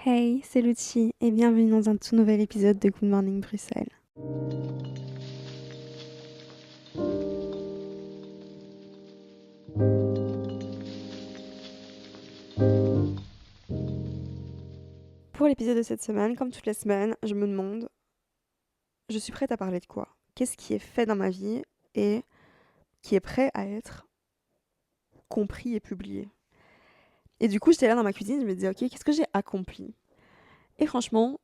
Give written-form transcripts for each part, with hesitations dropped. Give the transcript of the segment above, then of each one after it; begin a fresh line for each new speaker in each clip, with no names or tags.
Hey, c'est Lucie et bienvenue dans un tout nouvel épisode de Good Morning Bruxelles. Pour l'épisode de cette semaine, comme toutes les semaines, je me demande, je suis prête à parler de quoi? Qu'est-ce qui est fait dans ma vie et qui est prêt à être compris et publié? Et du coup, j'étais là dans ma cuisine, je me disais, ok, qu'est-ce que j'ai accompli? Et franchement,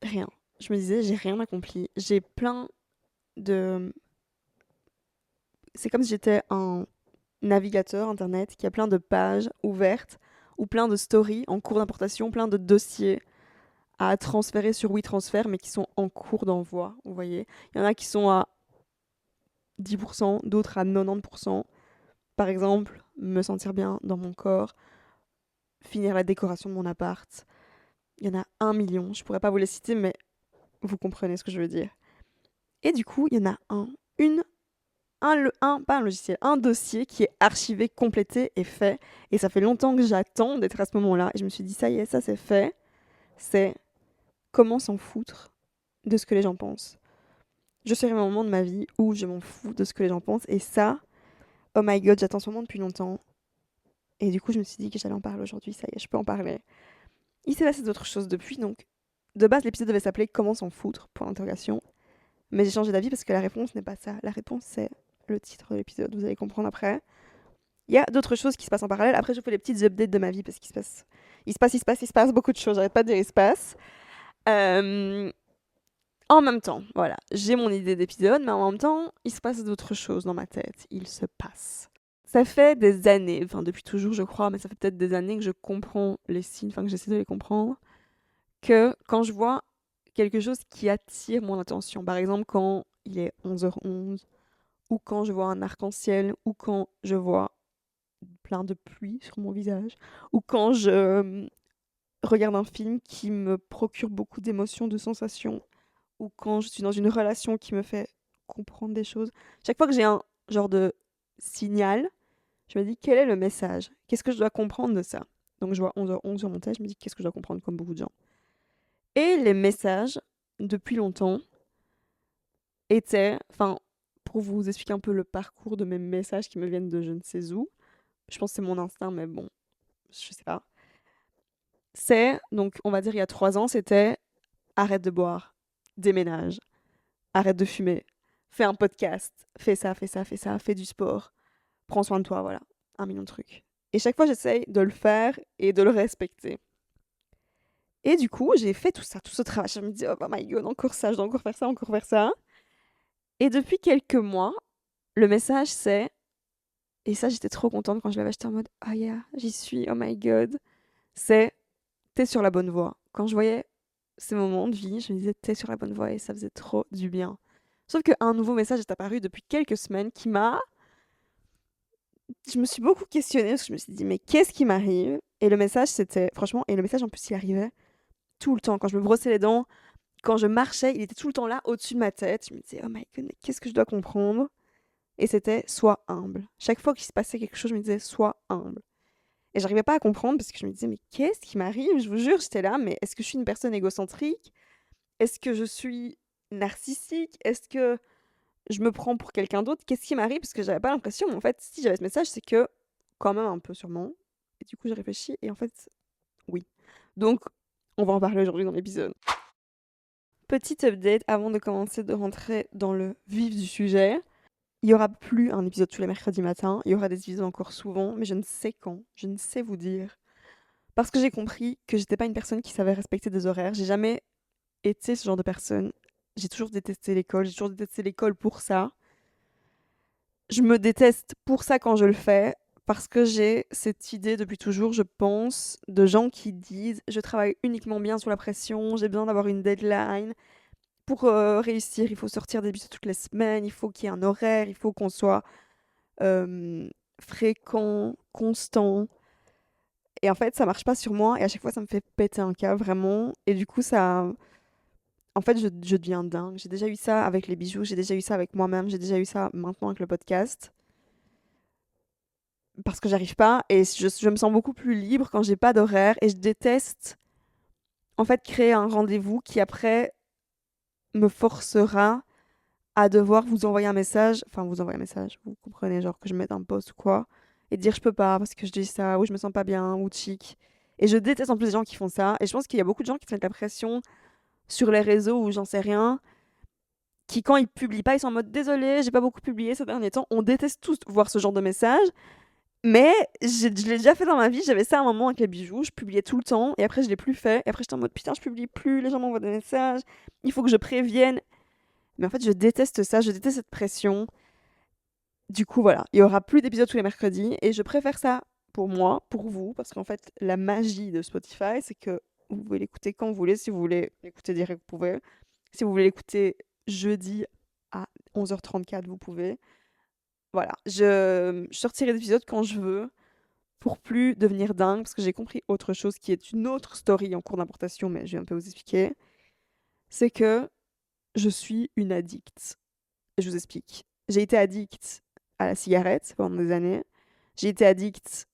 rien. Je me disais, j'ai rien accompli. J'ai plein de... C'est comme si j'étais un navigateur internet qui a plein de pages ouvertes ou plein de stories en cours d'importation, plein de dossiers à transférer sur WeTransfer, mais qui sont en cours d'envoi, vous voyez. Il y en a qui sont à 10%, d'autres à 90%. Par exemple, me sentir bien dans mon corps, finir la décoration de mon appart. Il y en a 1 million, je pourrais pas vous les citer, mais vous comprenez ce que je veux dire. Et du coup, il y en a pas un logiciel, un dossier qui est archivé, complété et fait. Et ça fait longtemps que j'attends d'être à ce moment-là. Et je me suis dit, ça y est, ça c'est fait. C'est comment s'en foutre de ce que les gens pensent. Je suis arrivée à un moment de ma vie où je m'en fous de ce que les gens pensent. Et ça, oh my god, j'attends ce moment depuis longtemps. Et du coup, je me suis dit que j'allais en parler aujourd'hui. Ça y est, je peux en parler. Il s'est passé d'autres choses depuis. Donc, de base, l'épisode devait s'appeler Comment s'en foutre, pour l'interrogation. Mais j'ai changé d'avis parce que la réponse n'est pas ça. La réponse, c'est le titre de l'épisode. Vous allez comprendre après. Il y a d'autres choses qui se passent en parallèle. Après, je vous fais les petites updates de ma vie parce qu'il se passe... Il se passe beaucoup de choses. J'arrête pas de dire il se passe. Euh, En même temps, voilà, j'ai mon idée d'épisode, mais en même temps, il se passe d'autres choses dans ma tête. Il se passe. Ça fait des années, enfin depuis toujours je crois, mais ça fait peut-être des années que je comprends les signes, enfin que j'essaie de les comprendre, que quand je vois quelque chose qui attire mon attention, par exemple quand il est 11h11, ou quand je vois un arc-en-ciel, ou quand je vois plein de pluie sur mon visage, ou quand je regarde un film qui me procure beaucoup d'émotions, de sensations, ou quand je suis dans une relation qui me fait comprendre des choses. Chaque fois que j'ai un genre de signal, je me dis quel est le message? Qu'est-ce que je dois comprendre de ça? Donc je vois 11h11 sur mon test, je me dis qu'est-ce que je dois comprendre comme beaucoup de gens. Et les messages, depuis longtemps, étaient, enfin, pour vous expliquer un peu le parcours de mes messages qui me viennent de je ne sais où, je pense que c'est mon instinct, mais bon, je sais pas. C'est, donc on va dire il y a 3 ans, c'était arrête de boire, déménage, arrête de fumer, fais un podcast, fais ça, fais ça, fais ça, fais du sport, prends soin de toi, voilà. 1 million de trucs. Et chaque fois, j'essaye de le faire et de le respecter. Et du coup, j'ai fait tout ça, tout ce travail. Je me dis, oh my god, encore ça, je dois encore faire ça, encore faire ça. Et depuis quelques mois, le message c'est, et ça j'étais trop contente quand je l'avais acheté en mode, oh yeah, j'y suis, oh my god, c'est, t'es sur la bonne voie. Quand je voyais ces moments de vie, je me disais, t'es sur la bonne voie et ça faisait trop du bien. Sauf qu'un nouveau message est apparu depuis quelques semaines qui m'a... Je me suis beaucoup questionnée parce que je me suis dit, mais qu'est-ce qui m'arrive? Et le message, c'était... Franchement, et le message, en plus, il arrivait tout le temps. Quand je me brossais les dents, quand je marchais, il était tout le temps là, au-dessus de ma tête. Je me disais, oh my god, mais qu'est-ce que je dois comprendre? Et c'était, sois humble. Chaque fois qu'il se passait quelque chose, je me disais, sois humble. Et j'arrivais pas à comprendre parce que je me disais, mais qu'est-ce qui m'arrive? Je vous jure, j'étais là, mais est-ce que je suis une personne égocentrique? Est-ce que je suis narcissique? Est-ce que je me prends pour quelqu'un d'autre? Qu'est-ce qui m'arrive? Parce que j'avais pas l'impression, mais en fait, si j'avais ce message, c'est que quand même un peu sûrement. Et du coup, j'ai réfléchi et en fait, oui. Donc, on va en parler aujourd'hui dans l'épisode. Petite update avant de commencer de rentrer dans le vif du sujet. Il y aura plus un épisode tous les mercredis matins. Il y aura des épisodes encore souvent, mais je ne sais quand. Je ne sais vous dire. Parce que j'ai compris que j'étais pas une personne qui savait respecter des horaires. J'ai jamais été ce genre de personne. J'ai toujours détesté l'école. J'ai toujours détesté l'école pour ça. Je me déteste pour ça quand je le fais, parce que j'ai cette idée depuis toujours, je pense, de gens qui disent je travaille uniquement bien sous la pression, j'ai besoin d'avoir une deadline. Pour réussir, il faut sortir des bus toutes les semaines, il faut qu'il y ait un horaire, il faut qu'on soit euh, fréquent, constant. Et en fait, ça marche pas sur moi et à chaque fois, ça me fait péter un câble, vraiment. Et du coup, ça. En fait, je deviens dingue. J'ai déjà eu ça avec les bijoux, j'ai déjà eu ça avec moi-même, j'ai déjà eu ça maintenant avec le podcast. Parce que j'arrive pas et je me sens beaucoup plus libre quand j'ai pas d'horaire et je déteste. en fait créer un rendez-vous qui après me forcera à devoir vous envoyer un message, vous comprenez, genre que je mette un post ou quoi, et dire je peux pas parce que je dis ça, ou je me sens pas bien, ou chic. Et je déteste en plus les gens qui font ça, et je pense qu'il y a beaucoup de gens qui se mettent la pression sur les réseaux ou j'en sais rien, qui quand ils publient pas, ils sont en mode désolé, j'ai pas beaucoup publié ces derniers temps. On déteste tous voir ce genre de message, mais je l'ai déjà fait dans ma vie, j'avais ça à un moment avec les bijoux, je publiais tout le temps, et après je l'ai plus fait, et après j'étais en mode putain, je publie plus, les gens m'envoient des messages, il faut que je prévienne. Mais en fait, je déteste ça, je déteste cette pression. Du coup, voilà, il y aura plus d'épisodes tous les mercredis et je préfère ça pour moi, pour vous, parce qu'en fait, la magie de Spotify, c'est que vous pouvez l'écouter quand vous voulez. Si vous voulez l'écouter direct, vous pouvez. Si vous voulez l'écouter jeudi à 11h34, vous pouvez. Voilà, je sortirai d'épisodes quand je veux pour plus devenir dingue, parce que j'ai compris autre chose qui est une autre story en cours d'importation, mais je vais un peu vous expliquer. C'est que je suis une addict. Je vous explique. J'ai été addict à la cigarette pendant des années. J'ai été addict.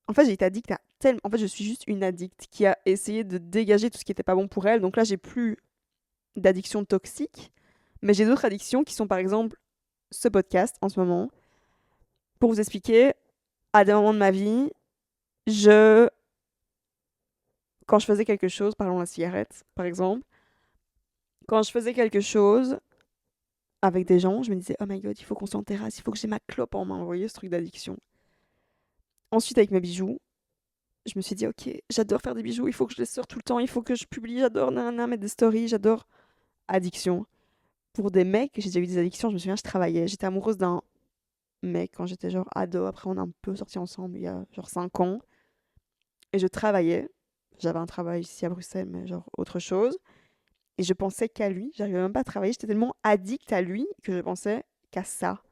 En fait, j'ai été addict à tellement. En fait, je suis juste une addict qui a essayé de dégager tout ce qui n'était pas bon pour elle. Donc là, j'ai plus d'addiction toxique. Mais j'ai d'autres addictions qui sont, par exemple, ce podcast en ce moment. Pour vous expliquer, à des moments de ma vie, je. Quand je faisais quelque chose, parlons de la cigarette, par exemple. Quand je faisais quelque chose avec des gens, je me disais, oh my god, il faut qu'on s'en terrasse, il faut que j'ai ma clope en main. Vous voyez ce truc d'addiction. Ensuite, avec mes bijoux, je me suis dit, ok, j'adore faire des bijoux, il faut que je les sorte tout le temps, il faut que je publie, j'adore mettre des stories, j'adore. Addiction. Pour des mecs, j'ai déjà eu des addictions, je me souviens, je travaillais, j'étais amoureuse d'un mec quand j'étais genre ado, après on a un peu sorti ensemble il y a genre 5 ans, et je travaillais, j'avais un travail ici à Bruxelles, mais genre autre chose, et je pensais qu'à lui, j'arrivais même pas à travailler, j'étais tellement addict à lui que je pensais qu'à ça.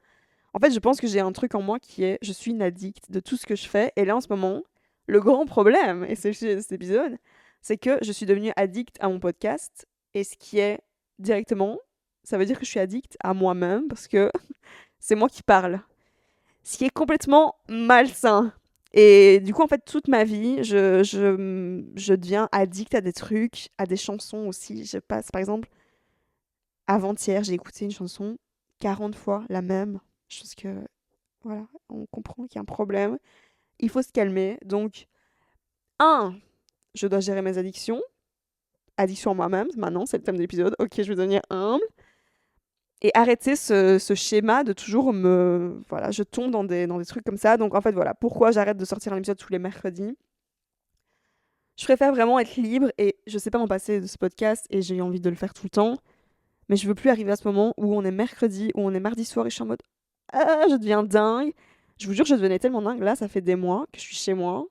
En fait, je pense que j'ai un truc en moi qui est, je suis une addict de tout ce que je fais. Et là, en ce moment, le grand problème, et c'est le sujet de cet épisode, c'est que je suis devenue addict à mon podcast. Et ce qui est directement, ça veut dire que je suis addict à moi-même parce que c'est moi qui parle. Ce qui est complètement malsain. Et du coup, en fait, toute ma vie, je deviens addict à des trucs, à des chansons aussi. Je passe, par exemple, avant-hier, j'ai écouté une chanson 40 fois, la même. Je pense que voilà, on comprend qu'il y a un problème. Il faut se calmer. Donc, je dois gérer mes addictions. Addiction à moi-même, maintenant, c'est le thème de l'épisode. Ok, je vais devenir humble. Et arrêter ce schéma de toujours me... Voilà, je tombe dans des trucs comme ça. Donc, en fait, voilà, pourquoi j'arrête de sortir un épisode tous les mercredis. Je préfère vraiment être libre et je sais pas m'en passer de ce podcast et j'ai envie de le faire tout le temps. Mais je veux plus arriver à ce moment où on est mercredi, où on est mardi soir et je suis en mode ah, je deviens dingue. Je vous jure, je devenais tellement dingue. Là, ça fait des mois que je suis chez moi.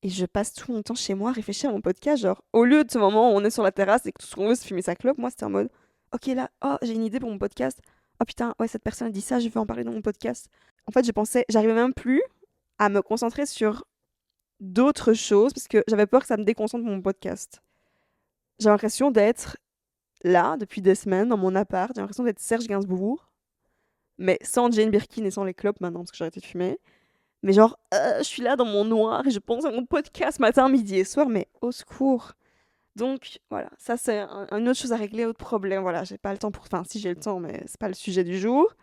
Et je passe tout mon temps chez moi à réfléchir à mon podcast. Genre, au lieu de ce moment où on est sur la terrasse et que tout ce qu'on veut, c'est fumer sa clope, moi, c'était en mode ok, là, oh, j'ai une idée pour mon podcast. Oh putain, ouais, cette personne a dit ça, je vais en parler dans mon podcast. En fait, j'arrivais même plus à me concentrer sur d'autres choses parce que j'avais peur que ça me déconcentre mon podcast. J'ai l'impression d'être là depuis des semaines dans mon appart. J'ai l'impression d'être Serge Gainsbourg, mais sans Jane Birkin et sans les clopes maintenant parce que j'ai arrêté de fumer. Mais genre, je suis là dans mon noir et je pense à mon podcast matin, midi et soir, mais au secours. Donc voilà, ça c'est une autre chose à régler, autre problème. Voilà, j'ai pas le temps pour... Enfin, si j'ai le temps, mais c'est pas le sujet du jour.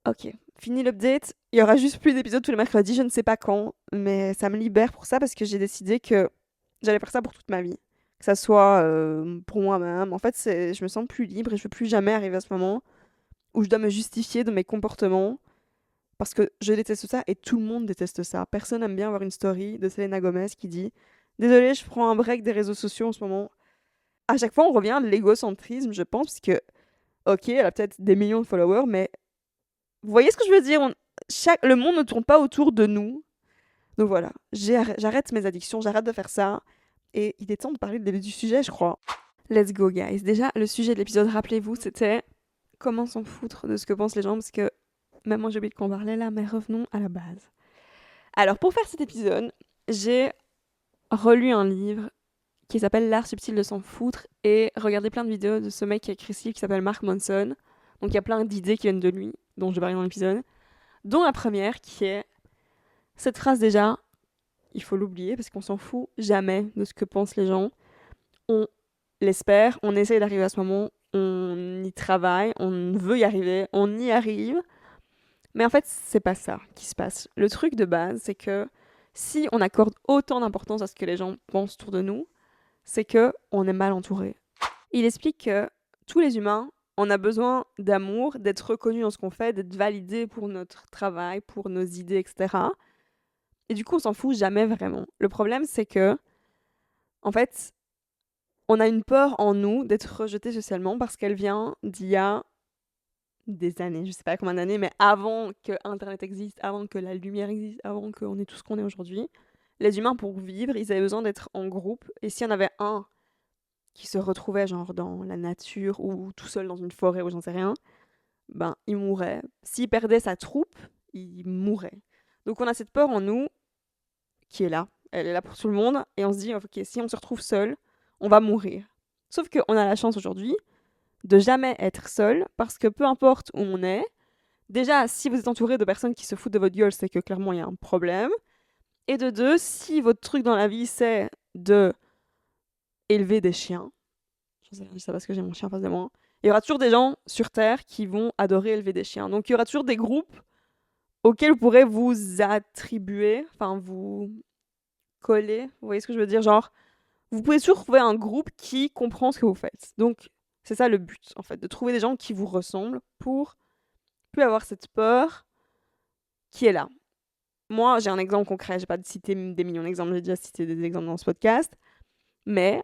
Ok, fini l'update. Il y aura juste plus d'épisodes tous les mercredis, je ne sais pas quand, mais ça me libère pour ça parce que j'ai décidé que j'allais faire ça pour toute ma vie. Que ça soit pour moi-même. En fait, je me sens plus libre et je veux plus jamais arriver à ce moment où je dois me justifier de mes comportements parce que je déteste ça et tout le monde déteste ça. Personne n'aime bien avoir une story de Selena Gomez qui dit désolée, je prends un break des réseaux sociaux en ce moment. À chaque fois, on revient à l'égocentrisme, je pense, parce que, ok, elle a peut-être des millions de followers, mais vous voyez ce que je veux dire? Le monde ne tourne pas autour de nous. Donc voilà, j'arrête mes addictions, j'arrête de faire ça. Et il est temps de parler du sujet, je crois. Let's go, guys. Déjà, le sujet de l'épisode, rappelez-vous, c'était comment s'en foutre de ce que pensent les gens, parce que même moi j'ai oublié de qu'on parlait là, mais revenons à la base. Alors, pour faire cet épisode, j'ai relu un livre qui s'appelle L'art subtil de s'en foutre et regardé plein de vidéos de ce mec qui a écrit ce livre qui s'appelle Mark Manson. Donc il y a plein d'idées qui viennent de lui, dont je vais parler dans l'épisode. Dont la première qui est cette phrase déjà, il faut l'oublier parce qu'on s'en fout jamais de ce que pensent les gens. on l'espère, on essaye d'arriver à ce moment, on y travaille, on veut y arriver, on y arrive. Mais en fait, c'est pas ça qui se passe. Le truc de base, c'est que si on accorde autant d'importance à ce que les gens pensent autour de nous, c'est que on est mal entouré. Il explique que tous les humains, on a besoin d'amour, d'être reconnus dans ce qu'on fait, d'être validés pour notre travail, pour nos idées, etc. Et du coup, on s'en fout jamais vraiment. Le problème, c'est que, en fait, on a une peur en nous d'être rejeté socialement parce qu'elle vient d'il y a des années, je sais pas combien d'années, mais avant que Internet existe, avant que la lumière existe, avant qu'on ait tout ce qu'on est aujourd'hui, les humains, pour vivre, ils avaient besoin d'être en groupe. Et s'il y en avait un qui se retrouvait genre dans la nature ou tout seul dans une forêt ou j'en sais rien, ben il mourait. S'il perdait sa troupe, il mourrait. Donc on a cette peur en nous qui est là. Elle est là pour tout le monde. Et on se dit, ok, si on se retrouve seul, on va mourir. Sauf qu'on a la chance aujourd'hui de jamais être seul parce que peu importe où on est, déjà, si vous êtes entouré de personnes qui se foutent de votre gueule, c'est que clairement il y a un problème. Et de deux, si votre truc dans la vie c'est de élever des chiens, je sais pas parce que j'ai mon chien en face de moi, il y aura toujours des gens sur Terre qui vont adorer élever des chiens. Donc il y aura toujours des groupes auxquels vous pourrez vous attribuer, enfin vous coller, vous voyez ce que je veux dire, genre vous pouvez toujours trouver un groupe qui comprend ce que vous faites. Donc c'est ça le but en fait, de trouver des gens qui vous ressemblent pour plus avoir cette peur qui est là. Moi, j'ai un exemple concret, j'ai pas cité des millions d'exemples, j'ai déjà cité des exemples dans ce podcast, mais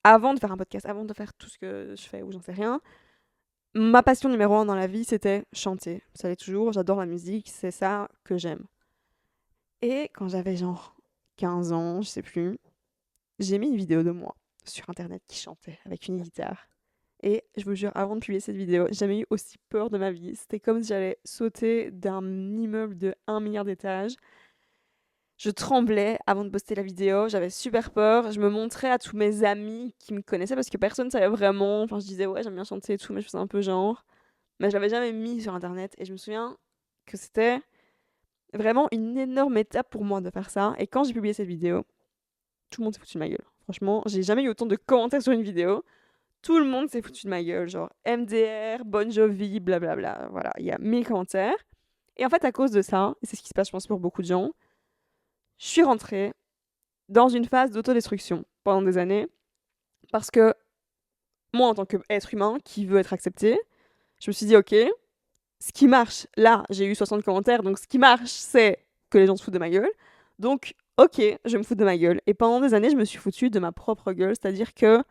avant de faire un podcast, avant de faire tout ce que je fais ou j'en sais rien, ma passion numéro 1 dans la vie, c'était chanter. Ça l'est toujours, j'adore la musique, c'est ça que j'aime. Et quand j'avais genre 15 ans, je sais plus, j'ai mis une vidéo de moi sur internet qui chantait avec une guitare. Et je vous jure, avant de publier cette vidéo, j'ai jamais eu aussi peur de ma vie. C'était comme si j'allais sauter d'un immeuble de 1 milliard d'étages. Je tremblais avant de poster la vidéo, j'avais super peur. Je me montrais à tous mes amis qui me connaissaient parce que personne ne savait vraiment. Enfin, je disais, ouais, j'aime bien chanter et tout, mais je faisais un peu genre. Mais je l'avais jamais mis sur internet. Et je me souviens que c'était vraiment une énorme étape pour moi de faire ça. Et quand j'ai publié cette vidéo, tout le monde s'est foutu de ma gueule. Franchement, j'ai jamais eu autant de commentaires sur une vidéo. Tout le monde s'est foutu de ma gueule, genre MDR, Bon Jovi, blablabla. Voilà, il y a 1000 commentaires. Et en fait, à cause de ça, et c'est ce qui se passe, je pense, pour beaucoup de gens, je suis rentrée dans une phase d'autodestruction pendant des années. Parce que moi, en tant qu'être humain qui veut être accepté, je me suis dit, ok, ce qui marche, là, j'ai eu 60 commentaires, donc ce qui marche, c'est que les gens se foutent de ma gueule. Donc, ok, je me fous de ma gueule. Et pendant des années, je me suis foutue de ma propre gueule, c'est-à-dire que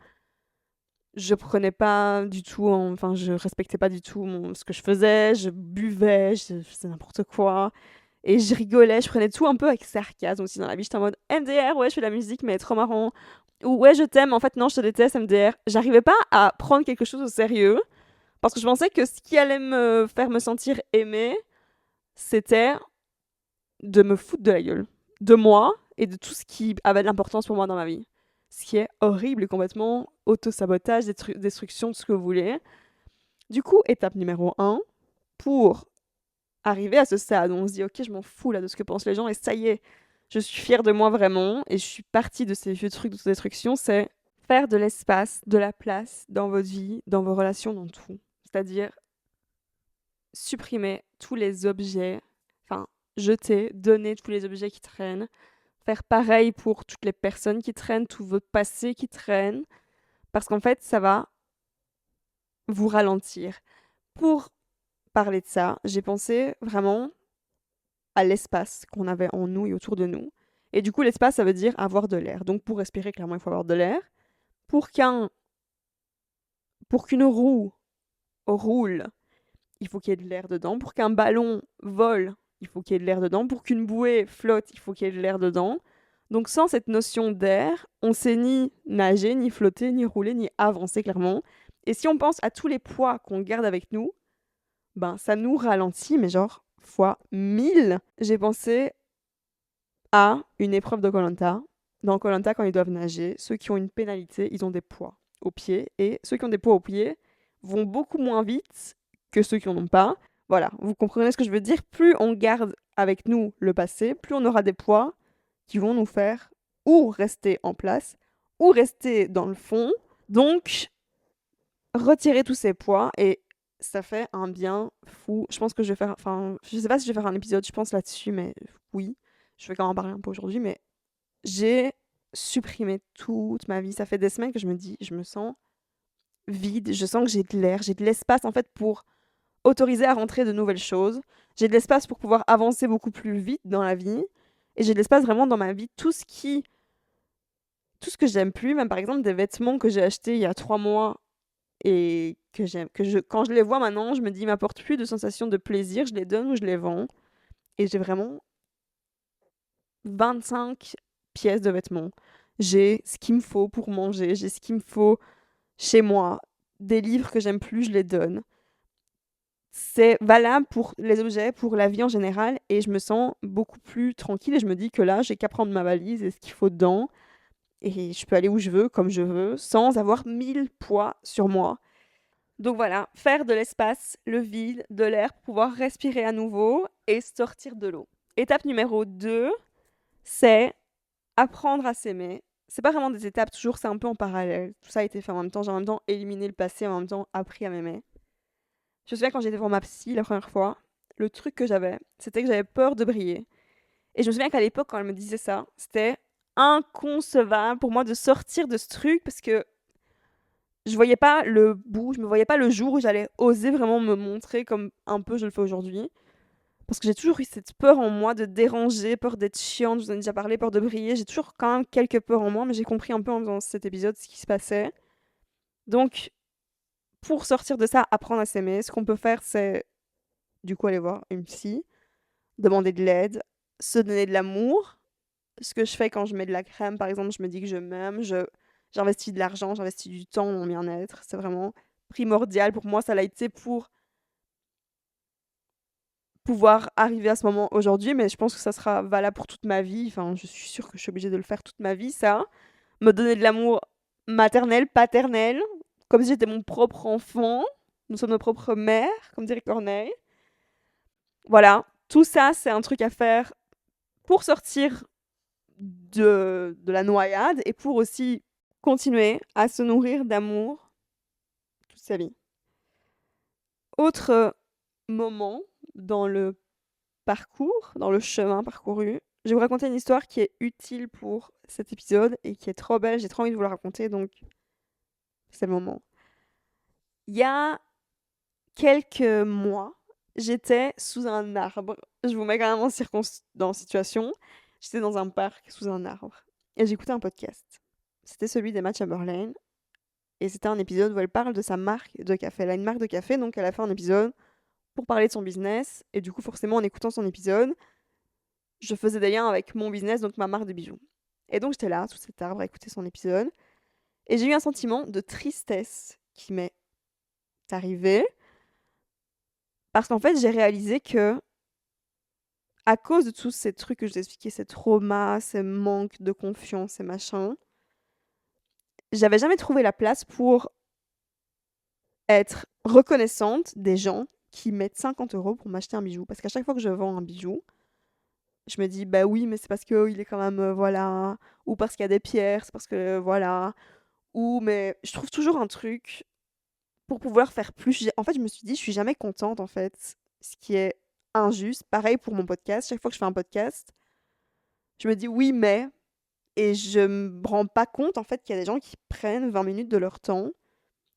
je prenais pas du tout, enfin, je respectais pas du tout ce que je faisais, je buvais, je faisais n'importe quoi. Et je rigolais, je prenais tout un peu avec sarcasme aussi dans la vie. J'étais en mode MDR, ouais, je fais de la musique, mais trop marrant. Ou ouais, je t'aime, en fait, non, je te déteste, MDR. J'arrivais pas à prendre quelque chose au sérieux parce que je pensais que ce qui allait me faire me sentir aimée, c'était de me foutre de la gueule. De moi et de tout ce qui avait de l'importance pour moi dans ma vie. Ce qui est horrible et complètement auto-sabotage, destruction, tout ce que vous voulez. Du coup, étape numéro 1, pour arriver à ce stade où on se dit ok, je m'en fous là de ce que pensent les gens et ça y est, je suis fière de moi vraiment et je suis partie de ces vieux trucs d'autodestruction, c'est faire de l'espace, de la place dans votre vie, dans vos relations, dans tout. C'est-à-dire supprimer tous les objets, enfin jeter, donner tous les objets qui traînent, faire pareil pour toutes les personnes qui traînent, tout votre passé qui traîne, parce qu'en fait ça va vous ralentir. Pour parler de ça, j'ai pensé vraiment à l'espace qu'on avait en nous et autour de nous. Et du coup, l'espace, ça veut dire avoir de l'air. Donc, pour respirer, clairement, il faut avoir de l'air. Pour qu'une roue roule, il faut qu'il y ait de l'air dedans. Pour qu'un ballon vole, il faut qu'il y ait de l'air dedans. Pour qu'une bouée flotte, il faut qu'il y ait de l'air dedans. Donc, sans cette notion d'air, on sait ni nager, ni flotter, ni rouler, ni avancer, clairement. Et si on pense à tous les poids qu'on garde avec nous, ben, ça nous ralentit, mais genre fois 1000. J'ai pensé à une épreuve de koh. Dans koh, quand ils doivent nager, ceux qui ont une pénalité, ils ont des poids aux pieds. Et ceux qui ont des poids aux pieds vont beaucoup moins vite que ceux qui n'en ont pas. Voilà, vous comprenez ce que je veux dire. Plus on garde avec nous le passé, plus on aura des poids qui vont nous faire ou rester en place ou rester dans le fond. Donc, retirer tous ces poids et ça fait un bien fou. Je pense que je vais faire, enfin, je sais pas si je vais faire un épisode, je pense là-dessus, mais oui, je vais quand même en parler un peu aujourd'hui, mais j'ai supprimé toute ma vie. Ça fait des semaines que je me dis, je me sens vide, je sens que j'ai de l'air, j'ai de l'espace en fait pour autoriser à rentrer de nouvelles choses. J'ai de l'espace pour pouvoir avancer beaucoup plus vite dans la vie. Et j'ai de l'espace vraiment dans ma vie. Tout ce que j'aime plus, même par exemple des vêtements que j'ai achetés il y a 3 mois et que j'aime, quand je les vois maintenant, je me dis, ils m'apportent plus de sensation de plaisir, je les donne ou je les vends. Et j'ai vraiment 25 pièces de vêtements. J'ai ce qu'il me faut pour manger, j'ai ce qu'il me faut chez moi. Des livres que j'aime plus, je les donne. C'est valable pour les objets, pour la vie en général, et je me sens beaucoup plus tranquille et je me dis que là, j'ai qu'à prendre ma valise et ce qu'il faut dedans, et je peux aller où je veux, comme je veux, sans avoir 1000 poids sur moi. Donc voilà, faire de l'espace, le vide, de l'air pour pouvoir respirer à nouveau et sortir de l'eau. Étape numéro 2, c'est apprendre à s'aimer. C'est pas vraiment des étapes, toujours c'est un peu en parallèle. Tout ça a été fait en même temps, j'ai en même temps éliminé le passé, en même temps appris à m'aimer. Je me souviens quand j'étais voir ma psy la première fois, le truc que j'avais, c'était que j'avais peur de briller. Et je me souviens qu'à l'époque, quand elle me disait ça, c'était inconcevable pour moi de sortir de ce truc parce que je voyais pas le bout, je me voyais pas le jour où j'allais oser vraiment me montrer comme un peu je le fais aujourd'hui. Parce que j'ai toujours eu cette peur en moi de déranger, peur d'être chiante, je vous en ai déjà parlé, peur de briller. J'ai toujours quand même quelques peurs en moi, mais j'ai compris un peu en faisant cet épisode ce qui se passait. Donc, pour sortir de ça, apprendre à s'aimer, ce qu'on peut faire, c'est du coup aller voir une psy, demander de l'aide, se donner de l'amour. Ce que je fais quand je mets de la crème, par exemple, je me dis que je m'aime, j'investis de l'argent, j'investis du temps dans mon bien-être. C'est vraiment primordial pour moi, ça l'a été pour pouvoir arriver à ce moment aujourd'hui, mais je pense que ça sera valable pour toute ma vie. Enfin, je suis sûre que je suis obligée de le faire toute ma vie, ça. Me donner de l'amour maternel, paternel, comme si j'étais mon propre enfant. Nous sommes nos propres mères, comme dirait Corneille. Voilà, tout ça, c'est un truc à faire pour sortir de la noyade et pour aussi continuer à se nourrir d'amour toute sa vie. Autre moment dans le parcours, dans le chemin parcouru, je vais vous raconter une histoire qui est utile pour cet épisode et qui est trop belle. J'ai trop envie de vous la raconter, donc c'est le moment. Il y a quelques mois, j'étais sous un arbre. Je vous mets quand même en situation. J'étais dans un parc sous un arbre et j'écoutais un podcast. C'était celui d'Emma Chamberlain et c'était un épisode où elle parle de sa marque de café. Elle a une marque de café, donc elle a fait un épisode pour parler de son business et du coup forcément en écoutant son épisode, je faisais des liens avec mon business, donc ma marque de bijoux. Et donc j'étais là, sous cet arbre, à écouter son épisode. Et j'ai eu un sentiment de tristesse qui m'est arrivé. Parce qu'en fait, j'ai réalisé que, à cause de tous ces trucs que je vous ai expliqués, ces traumas, ces manques de confiance, ces machins, j'avais jamais trouvé la place pour être reconnaissante des gens qui mettent 50 € pour m'acheter un bijou. Parce qu'à chaque fois que je vends un bijou, je me dis, bah oui, mais c'est parce qu'il est quand même, voilà, ou parce qu'il y a des pierres, c'est parce que, voilà, ou, mais je trouve toujours un truc pour pouvoir faire plus. En fait, je me suis dit, je suis jamais contente, en fait, ce qui est injuste. Pareil pour mon podcast, chaque fois que je fais un podcast, je me dis oui, mais, et je me rends pas compte, en fait, qu'il y a des gens qui prennent 20 minutes de leur temps.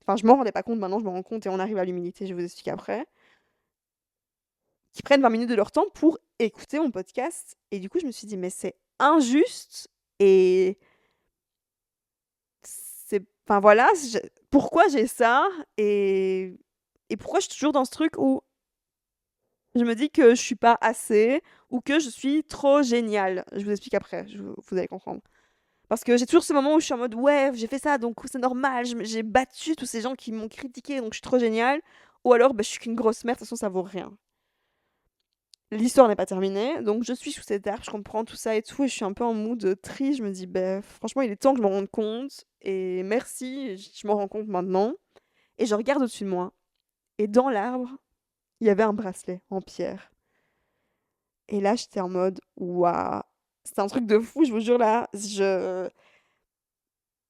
Enfin, je m'en rendais pas compte, maintenant je me rends compte et on arrive à l'humilité, je vais vous expliquer après. Qui prennent 20 minutes de leur temps pour écouter mon podcast. Et du coup, je me suis dit, mais c'est injuste et c'est. Enfin voilà, pourquoi j'ai ça et pourquoi je suis toujours dans ce truc où je me dis que je suis pas assez ou que je suis trop géniale. Je vous explique après, vous allez comprendre. Parce que j'ai toujours ce moment où je suis en mode ouais, j'ai fait ça donc c'est normal, j'ai battu tous ces gens qui m'ont critiqué donc je suis trop géniale. Ou alors bah, je suis qu'une grosse merde, de toute façon ça vaut rien. L'histoire n'est pas terminée, donc je suis sous cet arbre, je comprends tout ça et tout, et je suis un peu en mood triste. Je me dis, bah, franchement, il est temps que je m'en rende compte, et merci, je m'en rends compte maintenant. Et je regarde au-dessus de moi, et dans l'arbre, il y avait un bracelet en pierre. Et là, j'étais en mode, waouh, c'est un truc de fou, je vous jure, là,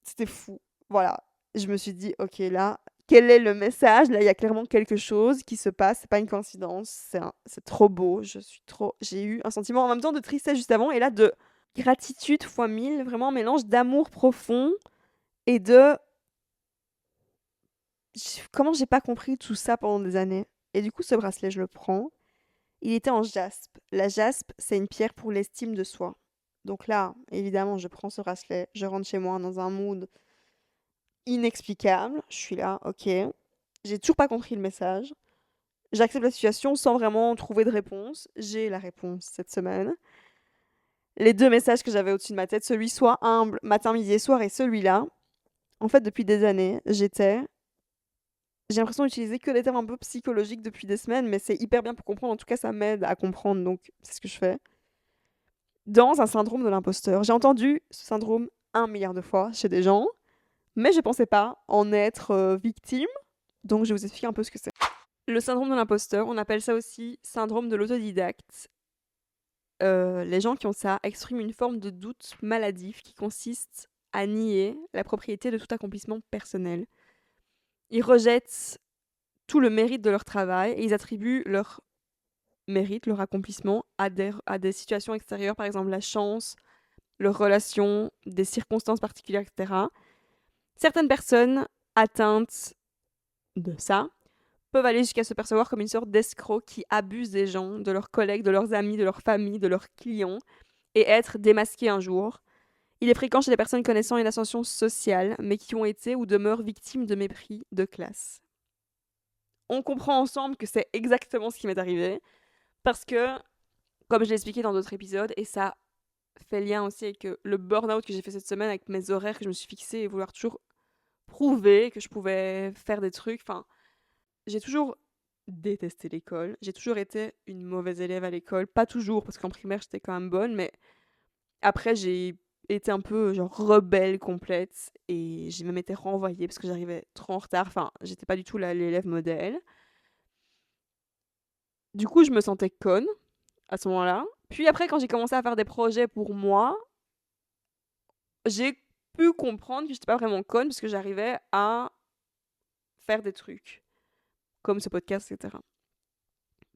C'était fou. Voilà. Je me suis dit: «OK, là, quel est le message? Là, il y a clairement quelque chose qui se passe, c'est pas une coïncidence, c'est trop beau, j'ai eu un sentiment en même temps de tristesse juste avant et là de gratitude fois 1000, vraiment un mélange d'amour profond et de comment j'ai pas compris tout ça pendant des années. Et du coup, ce bracelet, je le prends. Il était en jaspe. La jaspe, c'est une pierre pour l'estime de soi. Donc là, évidemment, je prends ce bracelet, je rentre chez moi dans un mood inexplicable. Je suis là, OK. J'ai toujours pas compris le message. J'accepte la situation sans vraiment trouver de réponse. J'ai la réponse cette semaine. Les 2 messages que j'avais au-dessus de ma tête, celui soit humble, matin, midi et soir, et celui-là, en fait, depuis des années, j'ai l'impression d'utiliser que des termes un peu psychologiques depuis des semaines, mais c'est hyper bien pour comprendre. En tout cas, ça m'aide à comprendre, donc c'est ce que je fais. Dans un syndrome de l'imposteur. J'ai entendu ce syndrome 1 milliard de fois chez des gens, mais je pensais pas en être victime, donc je vais vous expliquer un peu ce que c'est. Le syndrome de l'imposteur, on appelle ça aussi syndrome de l'autodidacte. Les gens qui ont ça expriment une forme de doute maladif qui consiste à nier la propriété de tout accomplissement personnel. Ils rejettent tout le mérite de leur travail et ils attribuent leur mérite, leur accomplissement à des situations extérieures, par exemple la chance, leurs relations, des circonstances particulières, etc. Certaines personnes atteintes de ça peuvent aller jusqu'à se percevoir comme une sorte d'escroc qui abuse des gens, de leurs collègues, de leurs amis, de leur famille, de leurs clients, et être démasqué un jour. Il est fréquent chez les personnes connaissant une ascension sociale, mais qui ont été ou demeurent victimes de mépris de classe. On comprend ensemble que c'est exactement ce qui m'est arrivé, parce que, comme je l'ai expliqué dans d'autres épisodes, et ça fait lien aussi avec le burn-out que j'ai fait cette semaine, avec mes horaires que je me suis fixés et vouloir toujours prouver que je pouvais faire des trucs. Enfin, j'ai toujours détesté l'école. J'ai toujours été une mauvaise élève à l'école. Pas toujours, parce qu'en primaire, j'étais quand même bonne, mais après, j'ai été un peu genre rebelle complète et j'ai même été renvoyée parce que j'arrivais trop en retard. Enfin, j'étais pas du tout l'élève modèle. Du coup, je me sentais conne à ce moment-là. Puis après, quand j'ai commencé à faire des projets pour moi, j'ai pu comprendre que j'étais pas vraiment conne parce que j'arrivais à faire des trucs comme ce podcast, etc.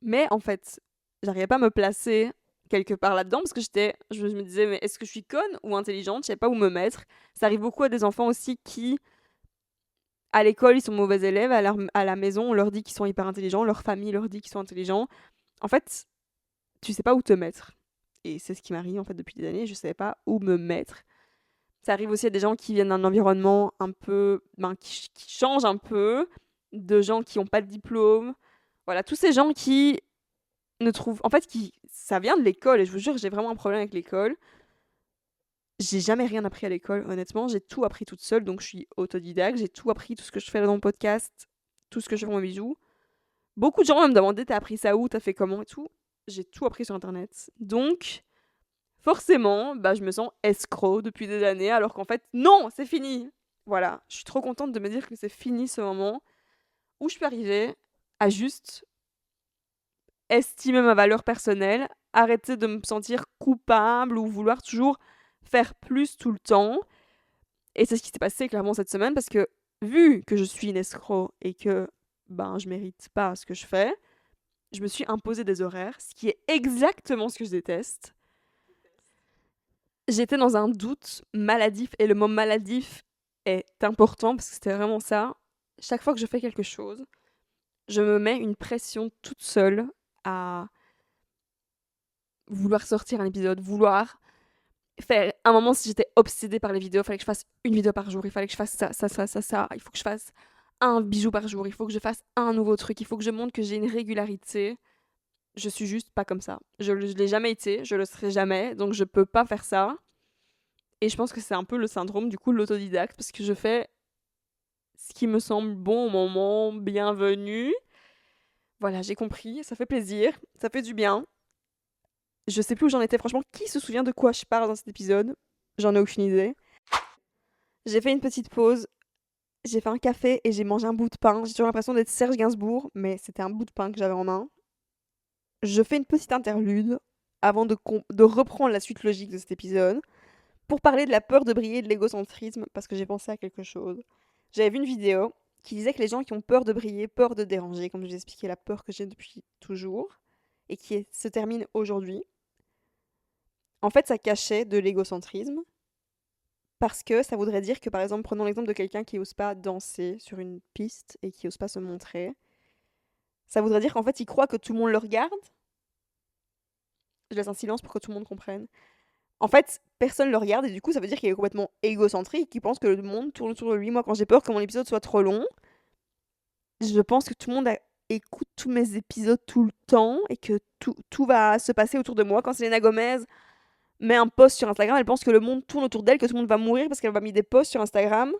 Mais en fait, j'arrivais pas à me placer quelque part là-dedans parce que je me disais, mais est-ce que je suis conne ou intelligente? Je savais pas où me mettre. Ça arrive beaucoup à des enfants aussi qui, à l'école, ils sont mauvais élèves, à la maison, on leur dit qu'ils sont hyper intelligents, leur famille leur dit qu'ils sont intelligents. En fait, tu sais pas où te mettre. Et c'est ce qui m'arrive en fait depuis des années, je savais pas où me mettre. Ça arrive aussi à des gens qui viennent d'un environnement un peu, qui change un peu, de gens qui ont pas de diplôme. Voilà, tous ces gens qui ne trouvent, en fait, ça vient de l'école et je vous jure, j'ai vraiment un problème avec l'école. J'ai jamais rien appris à l'école, honnêtement. J'ai tout appris toute seule, donc je suis autodidacte. J'ai tout appris, tout ce que je fais dans le podcast, tout ce que je fais pour mes bijoux. Beaucoup de gens vont me demander, t'as appris ça où, t'as fait comment et tout. J'ai tout appris sur Internet. Donc, forcément, je me sens escroc depuis des années, alors qu'en fait, non, c'est fini. Voilà, je suis trop contente de me dire que c'est fini ce moment où je peux arriver à juste estimer ma valeur personnelle, arrêter de me sentir coupable ou vouloir toujours faire plus tout le temps. Et c'est ce qui s'est passé clairement cette semaine parce que vu que je suis une escroc et que je mérite pas ce que je fais, je me suis imposé des horaires, ce qui est exactement ce que je déteste. J'étais dans un doute maladif et le mot maladif est important parce que c'était vraiment ça. Chaque fois que je fais quelque chose, je me mets une pression toute seule à vouloir sortir un épisode, vouloir faire. À un moment, si j'étais obsédée par les vidéos, il fallait que je fasse une vidéo par jour, il fallait que je fasse ça, ça, ça, ça, ça. Il faut que je fasse un bijou par jour, il faut que je fasse un nouveau truc, il faut que je montre que j'ai une régularité. Je suis juste pas comme ça. Je l'ai jamais été, je le serai jamais, donc je peux pas faire ça. Et je pense que c'est un peu le syndrome, du coup, de l'autodidacte, parce que je fais ce qui me semble bon au moment, bienvenu. Voilà, j'ai compris, ça fait plaisir, ça fait du bien. Je sais plus où j'en étais, franchement, qui se souvient de quoi je parle dans cet épisode? J'en ai aucune idée. J'ai fait une petite pause, j'ai fait un café et j'ai mangé un bout de pain. J'ai toujours l'impression d'être Serge Gainsbourg, mais c'était un bout de pain que j'avais en main. Je fais une petite interlude avant de reprendre la suite logique de cet épisode. pour parler de la peur de briller et de l'égocentrisme, parce que j'ai pensé à quelque chose. J'avais vu une vidéo qui disait que les gens qui ont peur de briller, peur de déranger, comme je vous ai expliqué la peur que j'ai depuis toujours, et se termine aujourd'hui, en fait, ça cachait de l'égocentrisme, parce que ça voudrait dire que, par exemple, prenons l'exemple de quelqu'un qui n'ose pas danser sur une piste et qui n'ose pas se montrer. Ça voudrait dire qu'en fait, il croit que tout le monde le regarde. Je laisse un silence pour que tout le monde comprenne. En fait, personne le regarde et du coup, ça veut dire qu'il est complètement égocentrique, qu'il pense que le monde tourne autour de lui. Moi, quand j'ai peur que mon épisode soit trop long, je pense que tout le monde écoute tous mes épisodes tout le temps et que tout va se passer autour de moi. Quand Selena Gomez met un post sur Instagram, elle pense que le monde tourne autour d'elle, que tout le monde va mourir parce qu'elle va mettre des posts sur Instagram.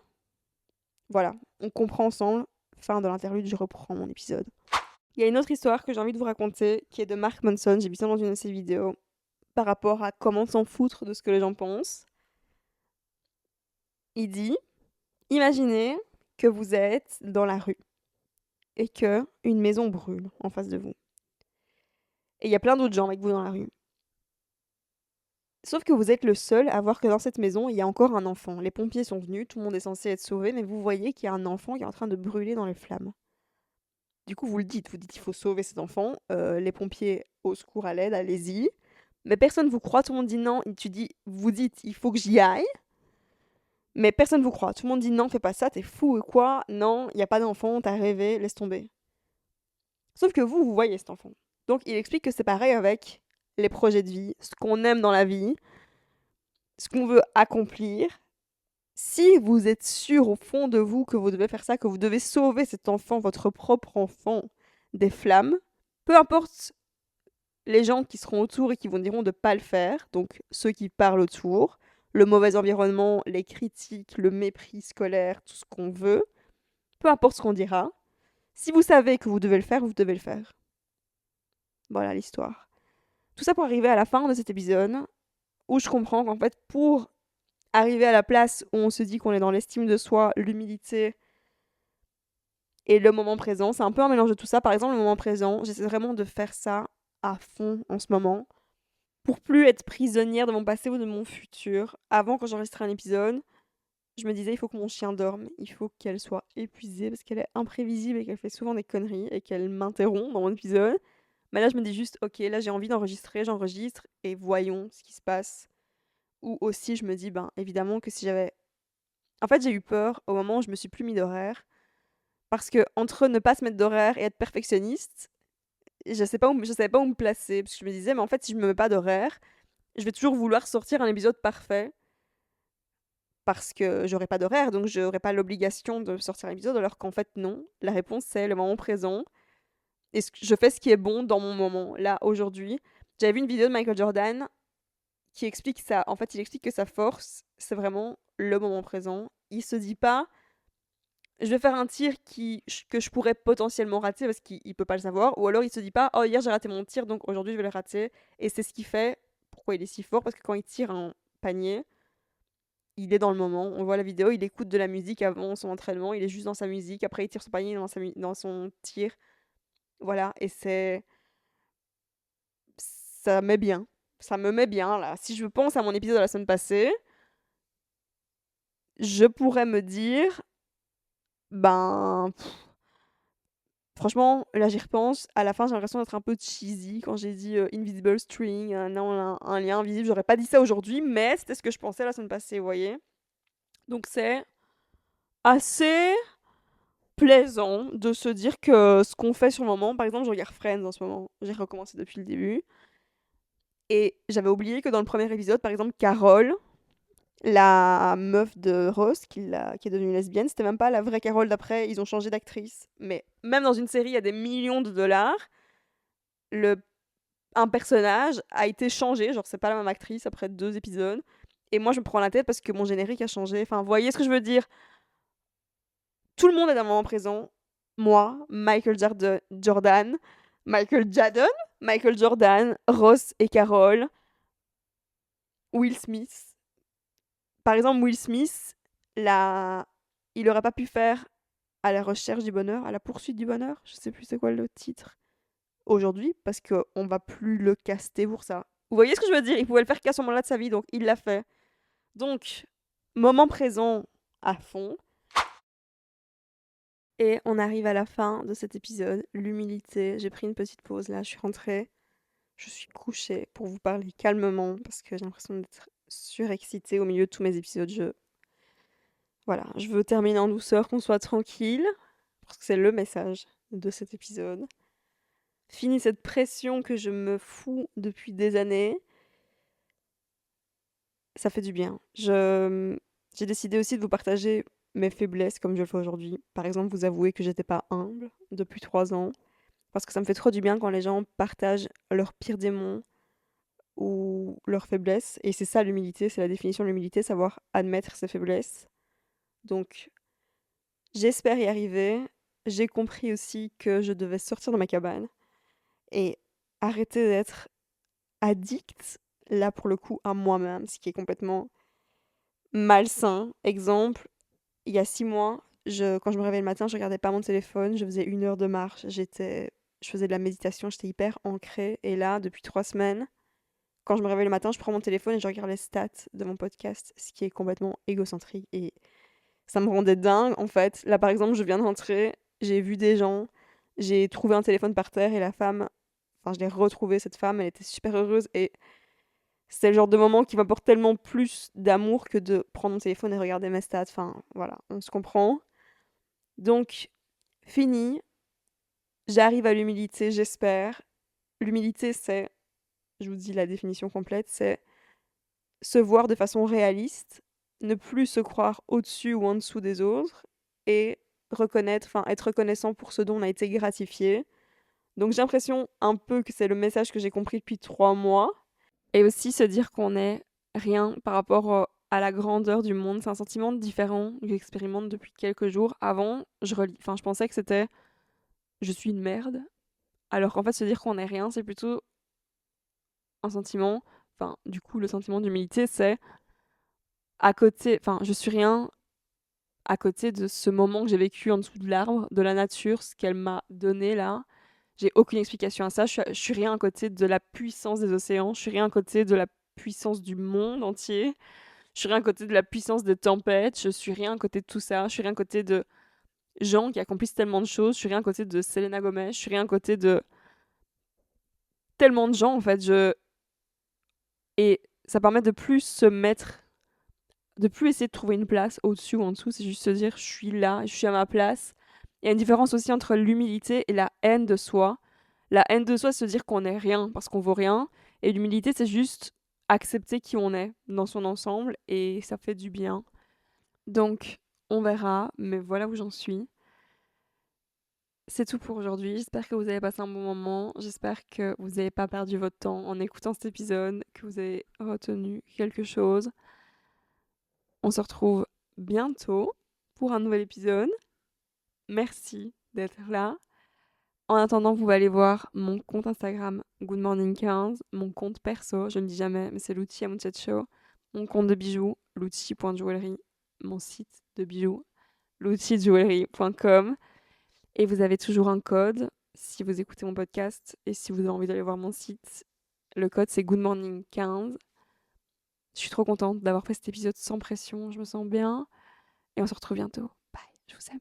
Voilà, on comprend ensemble. Fin de l'interlude, je reprends mon épisode. Il y a une autre histoire que j'ai envie de vous raconter qui est de Mark Manson. J'ai vu ça dans une de ses vidéos par rapport à comment s'en foutre de ce que les gens pensent. Il dit, imaginez que vous êtes dans la rue et que une maison brûle en face de vous. Et il y a plein d'autres gens avec vous dans la rue. Sauf que vous êtes le seul à voir que dans cette maison, il y a encore un enfant. Les pompiers sont venus, tout le monde est censé être sauvé, mais vous voyez qu'il y a un enfant qui est en train de brûler dans les flammes. Du coup, vous dites il faut sauver cet enfant, les pompiers au secours, à l'aide, allez-y. Mais personne vous croit, tout le monde dit non, vous dites il faut que j'y aille. Mais personne vous croit, tout le monde dit non, fais pas ça, t'es fou ou quoi, non, il n'y a pas d'enfant, t'as rêvé, laisse tomber. Sauf que vous voyez cet enfant. Donc il explique que c'est pareil avec les projets de vie, ce qu'on aime dans la vie, ce qu'on veut accomplir. Si vous êtes sûr au fond de vous que vous devez faire ça, que vous devez sauver cet enfant, votre propre enfant, des flammes, peu importe les gens qui seront autour et qui vous diront de ne pas le faire, donc ceux qui parlent autour, le mauvais environnement, les critiques, le mépris scolaire, tout ce qu'on veut, peu importe ce qu'on dira, si vous savez que vous devez le faire, vous devez le faire. Voilà l'histoire. Tout ça pour arriver à la fin de cet épisode, où je comprends qu'en fait, pour arriver à la place où on se dit qu'on est dans l'estime de soi, l'humilité et le moment présent, c'est un peu un mélange de tout ça. Par exemple, le moment présent, j'essaie vraiment de faire ça à fond en ce moment, pour plus être prisonnière de mon passé ou de mon futur. Avant, quand j'enregistrais un épisode, je me disais il faut que mon chien dorme, il faut qu'elle soit épuisée parce qu'elle est imprévisible et qu'elle fait souvent des conneries et qu'elle m'interrompt dans mon épisode. Mais là, je me dis juste ok, là j'ai envie d'enregistrer, j'enregistre et voyons ce qui se passe. Ou aussi, je me dis ben évidemment que si j'avais... En fait, j'ai eu peur au moment où je me suis plus mis d'horaire parce que entre ne pas se mettre d'horaire et être perfectionniste, je savais pas où me placer parce que je me disais mais en fait si je me mets pas d'horaire, je vais toujours vouloir sortir un épisode parfait parce que j'aurai pas d'horaire, donc j'aurai pas l'obligation de sortir un épisode, alors qu'en fait non. La réponse c'est le moment présent et je fais ce qui est bon dans mon moment, là, aujourd'hui. J'avais vu une vidéo de Michael Jordan qui explique ça. En fait, il explique que sa force, c'est vraiment le moment présent. Il se dit pas je vais faire un tir que je pourrais potentiellement rater parce qu'il peut pas le savoir, ou alors il se dit pas oh hier j'ai raté mon tir donc aujourd'hui je vais le rater, et c'est ce qui fait pourquoi il est si fort, parce que quand il tire un panier, il est dans le moment. On voit la vidéo, il écoute de la musique avant son entraînement, il est juste dans sa musique, après il tire son panier dans son tir. Voilà, et ça met bien. Ça me met bien là. Si je pense à mon épisode de la semaine passée, je pourrais me dire ben franchement, là j'y repense, à la fin j'ai l'impression d'être un peu cheesy quand j'ai dit invisible string, non, un lien invisible, j'aurais pas dit ça aujourd'hui, mais c'était ce que je pensais la semaine passée, vous voyez. Donc c'est assez plaisant de se dire que ce qu'on fait sur le moment, par exemple je regarde Friends en ce moment, j'ai recommencé depuis le début, et j'avais oublié que dans le premier épisode, par exemple Carole, la meuf de Ross qui est devenue lesbienne, c'était même pas la vraie Carole d'après, ils ont changé d'actrice. Mais même dans une série, il y a des millions de dollars, un personnage a été changé, genre c'est pas la même actrice après 2 épisodes. Et moi je me prends la tête parce que mon générique a changé. Enfin, vous voyez ce que je veux dire? Tout le monde est dans le moment présent. Moi, Michael Jordan, Ross et Carol, Will Smith. Par exemple, Will Smith, il aurait pas pu faire à la recherche du bonheur, à la poursuite du bonheur, je sais plus c'est quoi le titre, aujourd'hui, parce qu'on va plus le caster pour ça. Vous voyez ce que je veux dire? Il pouvait le faire qu'à ce moment-là de sa vie, donc il l'a fait. Donc, moment présent à fond. Et on arrive à la fin de cet épisode, l'humilité. J'ai pris une petite pause là, je suis rentrée. Je suis couchée pour vous parler calmement parce que j'ai l'impression d'être surexcitée au milieu de tous mes épisodes. Voilà, je veux terminer en douceur, qu'on soit tranquille, parce que c'est le message de cet épisode. Fini cette pression que je me fous depuis des années. Ça fait du bien. J'ai décidé aussi de vous partager mes faiblesses comme je le fais aujourd'hui. Par exemple, vous avouer que j'étais pas humble depuis 3 ans. Parce que ça me fait trop du bien quand les gens partagent leurs pires démons ou leurs faiblesses. Et c'est ça l'humilité, c'est la définition de l'humilité, savoir admettre ses faiblesses. Donc, j'espère y arriver. J'ai compris aussi que je devais sortir de ma cabane et arrêter d'être addict, là pour le coup, à moi-même, ce qui est complètement malsain. Exemple, il y a 6 mois, quand je me réveillais le matin, je regardais pas mon téléphone, je faisais 1 heure de marche, je faisais de la méditation, j'étais hyper ancrée. Et là, depuis 3 semaines, quand je me réveille le matin, je prends mon téléphone et je regarde les stats de mon podcast, ce qui est complètement égocentrique. Et ça me rendait dingue, en fait. Là, par exemple, je viens de rentrer, j'ai vu des gens, j'ai trouvé un téléphone par terre et la femme, enfin, je l'ai retrouvée, cette femme, elle était super heureuse. Et c'est le genre de moment qui m'apporte tellement plus d'amour que de prendre mon téléphone et regarder mes stats. Enfin, voilà, on se comprend. Donc, fini. J'arrive à l'humilité, j'espère. L'humilité, c'est, je vous dis la définition complète, c'est se voir de façon réaliste, ne plus se croire au-dessus ou en dessous des autres et être reconnaissant pour ce dont on a été gratifié. Donc j'ai l'impression un peu que c'est le message que j'ai compris depuis 3 mois. Et aussi se dire qu'on est rien par rapport à la grandeur du monde. C'est un sentiment différent que j'expérimente depuis quelques jours. Avant, je pensais que c'était je suis une merde. Alors qu'en fait, se dire qu'on est rien, c'est plutôt un sentiment. Enfin, du coup, le sentiment d'humilité, c'est à côté. Enfin, je suis rien à côté de ce moment que j'ai vécu en dessous de l'arbre, de la nature, ce qu'elle m'a donné là. J'ai aucune explication à ça. Je suis rien à côté de la puissance des océans. Je suis rien à côté de la puissance du monde entier. Je suis rien à côté de la puissance des tempêtes. Je suis rien à côté de tout ça. Je suis rien à côté de gens qui accomplissent tellement de choses. Je suis rien à côté de Selena Gomez. Je suis rien à côté de tellement de gens en fait. Et ça permet de plus se mettre, de plus essayer de trouver une place au-dessus ou en dessous. C'est juste se dire je suis là, je suis à ma place. Il y a une différence aussi entre l'humilité et la haine de soi. La haine de soi, c'est se dire qu'on n'est rien parce qu'on vaut rien. Et l'humilité, c'est juste accepter qui on est dans son ensemble et ça fait du bien. Donc, on verra, mais voilà où j'en suis. C'est tout pour aujourd'hui. J'espère que vous avez passé un bon moment. J'espère que vous n'avez pas perdu votre temps en écoutant cet épisode, que vous avez retenu quelque chose. On se retrouve bientôt pour un nouvel épisode. Merci d'être là. En attendant, vous allez voir mon compte Instagram Good Morning 15, mon compte perso, je ne le dis jamais, mais c'est l'outil à mon chat show, mon compte de bijoux, l'outil.jewelry, mon site de bijoux, l'outil-jewelry.com. Et vous avez toujours un code si vous écoutez mon podcast et si vous avez envie d'aller voir mon site. Le code c'est Good Morning 15. Je suis trop contente d'avoir fait cet épisode sans pression, je me sens bien. Et on se retrouve bientôt. Bye, je vous aime.